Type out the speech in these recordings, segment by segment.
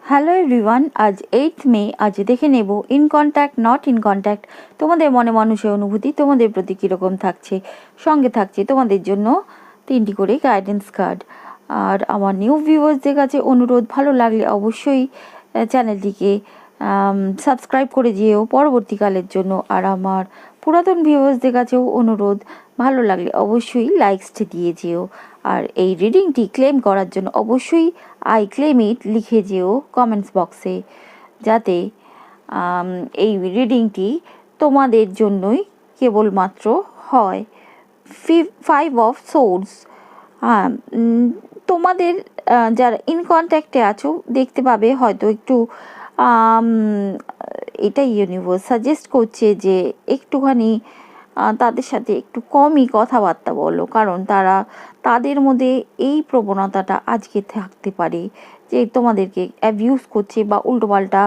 Hello everyone, আজ 8 মে। আজ দেখে নেব in contact not in contact তোমাদের মনে মানুষের অনুভূতি তোমাদের প্রতি কীরকম থাকছে। সঙ্গে থাকছে তোমাদের জন্য 3টি করে গাইডেন্স কার্ড। আর আমার নিউ ভিউয়ার্সদের কাছে অনুরোধ, ভালো লাগলে অবশ্যই চ্যানেলটিকে সাবস্ক্রাইব করে যেও পরবর্তীকালের জন্য। আর আমার পুরাতন ভিউয়ার্সদের কাছেও অনুরোধ, ভালো লাগলে অবশ্যই লাইকসটি দিয়ে যেও। আর এই রিডিংটি ক্লেম করার জন্য অবশ্যই আই ক্লেম ইট লিখে যেও কমেন্টস বক্সে, যাতে এই রিডিংটি তোমাদের জন্যই কেবলমাত্র হয়। 5 অফ সোর্ডস, তোমাদের যারা ইন কন্ট্যাক্টে আছো দেখতে পাবে হয়তো একটু এটা ইউনিভার্স সাজেস্ট করছে যে একটুখানি তাদের সাথে একটু কমই কথাবার্তা বলো, কারণ তাদের মধ্যে এই প্রবণতাটা আজকে থাকতে পারে যে তোমাদেরকে অ্যাবিউজ করছে বা উল্টোপাল্টা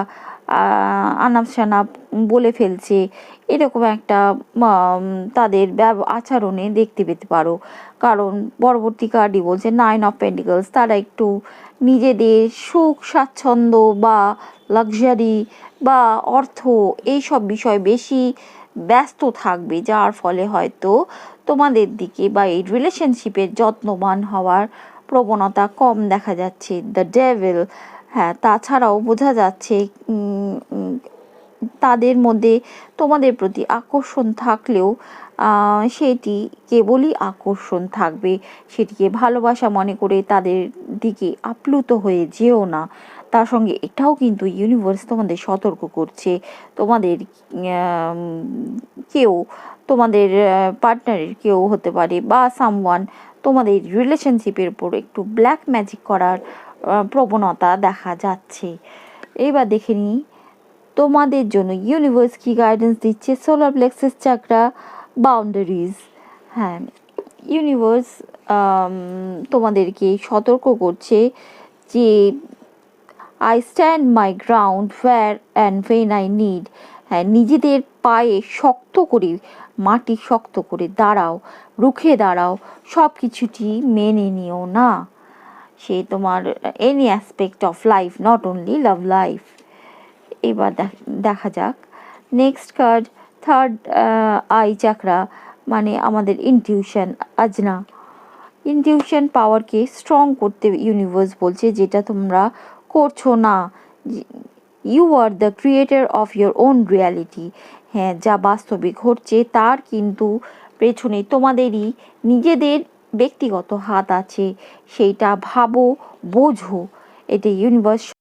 আনাপ শানাপ বলে ফেলছে। এরকম একটা তাদের আচরণে দেখতে পেতে পারো, কারণ পরবর্তী কার্ডই বলছে 9 অফ পেন্টিকলস। তারা একটু নিজেদের সুখ স্বাচ্ছন্দ্য বা লাক্সারি বা অর্থ এইসব বিষয় বেশি ব্যস্ত থাকবে, যার ফলে হয়তো তোমাদের দিকে বা এই রিলেশনশিপের যত্নবান হওয়ার প্রবণতা কম দেখা যাচ্ছে। দ্য ডেভিল, হ্যাঁ, তাছাড়াও বোঝা যাচ্ছে তাদের মধ্যে তোমাদের প্রতি আকর্ষণ থাকলেও সেটি কেবলই আকর্ষণ থাকবে, সেটিকে ভালোবাসা মনে করে তাদের দিকে আপ্লুত হয়ে যেও না। তার সঙ্গে এটাও কিন্তু ইউনিভার্স তোমাদের সতর্ক করছে, তোমাদের কেউ তোমাদের পার্টনারের কেউ হতে পারে বা সামওয়ান তোমাদের রিলেশনশিপের উপর একটু ব্ল্যাক ম্যাজিক করার প্রবণতা দেখা যাচ্ছে। এবার দেখে নিই তোমাদের জন্য ইউনিভার্স কি গাইডেন্স দিচ্ছে। সোলার প্লেক্সাস চাকরা বাউন্ডারিজ, হ্যাঁ, ইউনিভার্স তোমাদেরকে সতর্ক করছে যে I stand my ground where and when I need, হ্যাঁ, নিজেদের পায়ে শক্ত করে মাটি শক্ত করে দাঁড়াও, রুখে দাঁড়াও, সব কিছুটি মেনে নিও না। সে তোমার any aspect of life, not only love life. এবার দেখা যাক next card, third eye chakra, মানে আমাদের ইনটিউশন আজনা। ইনটিউশন পাওয়ারকে স্ট্রং করতে ইউনিভার্স বলছে, যেটা তোমরা করছো না। You are the creator of your own reality, হ্যাঁ, যা বাস্তবে ঘটছে তার কিন্তু পেছনে তোমাদেরই নিজেদের ব্যক্তিগত হাত আছে, সেইটা ভাবো, বোঝো। এটা ইউনিভার্স